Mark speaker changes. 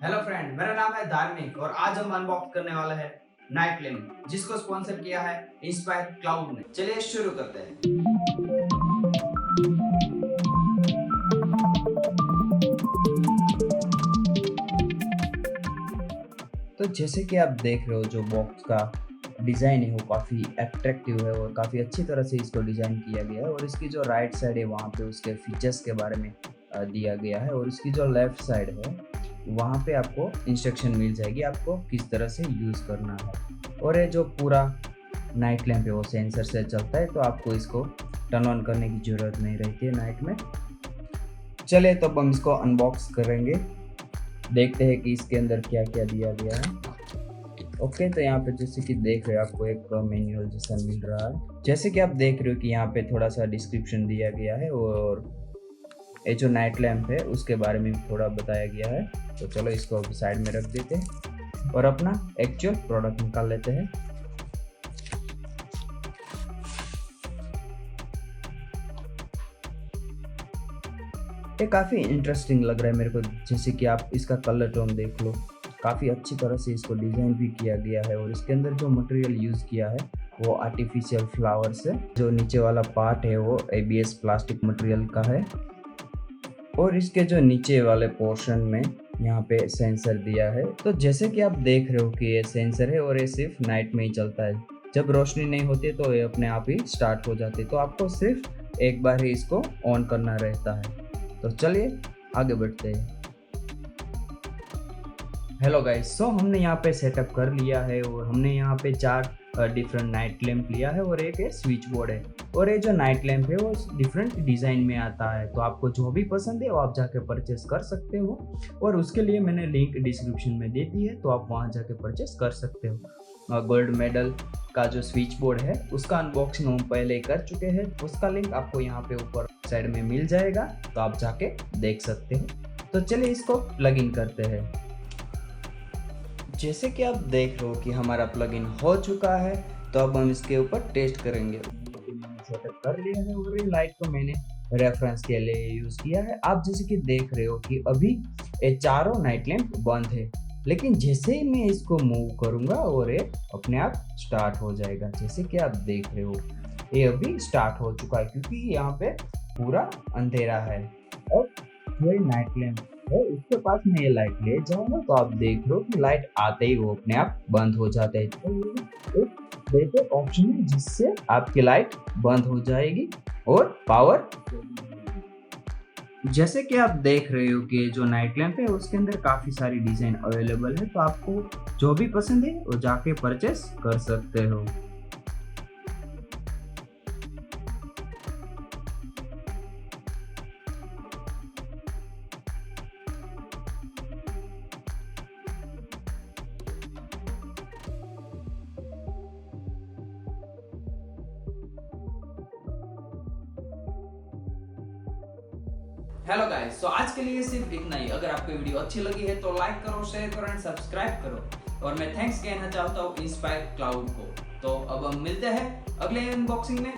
Speaker 1: Hello friend, मेरा नाम है धार्मिक और आज हम अनबॉक्स करने वाले हैं नाइट लैम्प, जिसको स्पॉन्सर किया है इंस्पायर क्लाउड ने। चलिए शुरू करते हैं। तो जैसे कि आप देख रहे हो, जो बॉक्स का डिज़ाइन है वो काफ़ी अट्रैक्टिव है और काफ़ी अच्छी तरह से इसको डिज़ाइन किया गया है। और इसकी जो राइट साइड है वहाँ पे उसके फीचर्स के बारे में दिया गया है, और इसकी जो लेफ़्ट साइड है वहाँ पे आपको इंस्ट्रक्शन मिल जाएगी आपको किस तरह से यूज़ करना है। और ये जो पूरा नाइट लैम्प है वो सेंसर से चलता है, तो आपको इसको टर्न ऑन करने की ज़रूरत नहीं रहती है नाइट में। चलिए तब हम इसको अनबॉक्स करेंगे, देखते हैं कि इसके अंदर क्या क्या दिया गया है। ओके, तो यहाँ पे जैसे कि देख रहे हो आपको एक मैनुअल जैसा मिल रहा है। जैसे कि आप देख रहे हो कि यहाँ पे थोड़ा सा डिस्क्रिप्शन दिया गया है, और ये जो नाइट लैम्प है उसके बारे में थोड़ा बताया गया है। तो चलो इसको अभी साइड में रख देते हैं और अपना एक्चुअल प्रोडक्ट निकाल लेते हैं। ये काफ़ी इंटरेस्टिंग लग रहा है मेरे को। जैसे कि आप इसका कलर टोन देख लो, काफ़ी अच्छी तरह से इसको डिज़ाइन भी किया गया है। और इसके अंदर जो मटेरियल यूज़ किया है वो आर्टिफिशियल फ्लावर्स है। जो नीचे वाला पार्ट है वो ABS प्लास्टिक मटेरियल का है, और इसके जो नीचे वाले पोर्शन में यहाँ पे सेंसर दिया है। तो जैसे कि आप देख रहे हो कि ये सेंसर है और ये सिर्फ नाइट में ही चलता है। जब रोशनी नहीं होती तो ये अपने आप ही स्टार्ट हो जाती है, तो आपको सिर्फ एक बार ही इसको ऑन करना रहता है। तो चलिए आगे बढ़ते हैं। हेलो गाइस, सो हमने यहाँ पे सेटअप कर लिया है, और हमने यहाँ पे 4 डिफरेंट नाइट लैम्प लिया है, और एक स्विच बोर्ड है। और ये जो नाइट लैम्प है वो डिफरेंट डिज़ाइन में आता है, तो आपको जो भी पसंद है वो आप जाके परचेस कर सकते हो। और उसके लिए मैंने लिंक डिस्क्रिप्शन में दे दी है, तो आप वहाँ जाके परचेस कर सकते हो। गोल्ड मेडल का जो स्विच बोर्ड है उसका अनबॉक्सिंग हम पहले कर चुके हैं, उसका लिंक आपको यहाँ पे ऊपर साइड में मिल जाएगा, तो आप जाके देख सकते हो। तो चलिए इसको प्लग इन करते हैं। जैसे कि आप देख रहे हो कि हमारा प्लगइन हो चुका है, तो अब हम इसके ऊपर टेस्ट करेंगे। मैंने सेटअप कर लिया है, और ये लाइट को मैंने रेफरेंस के लिए यूज़ किया है। आप जैसे कि देख रहे हो कि अभी ये चारों नाइट लैम्प बंद है, लेकिन जैसे ही मैं इसको मूव करूंगा और ये अपने आप स्टार्ट हो जाएगा। जैसे कि आप देख रहे हो ये अभी स्टार्ट हो चुका है, क्योंकि यहाँ पे पूरा अंधेरा है। और ये नाइट लैम्प है, उसके पास मैं ये लाइट ले जाऊंगा, तो आप देख रहे हो कि लाइट आते ही वो अपने आप बंद हो जाता है। तो ये एक बेहतर ऑप्शन है जिससे आपकी लाइट बंद हो जाएगी और पावर। जैसे कि आप देख रहे हो कि जो नाइट लैम्प है उसके अंदर काफ़ी सारी डिज़ाइन अवेलेबल है, तो आपको जो भी पसंद है वो जाके परचेस कर सकते हो। हेलो गाइस, तो आज के लिए सिर्फ इतना ही। अगर आपको वीडियो अच्छी लगी है तो लाइक करो, शेयर करो एंड सब्सक्राइब करो। और मैं थैंक्स कहना चाहता हूँ इंस्पायर क्लाउड को। तो अब हम मिलते हैं अगले अनबॉक्सिंग में।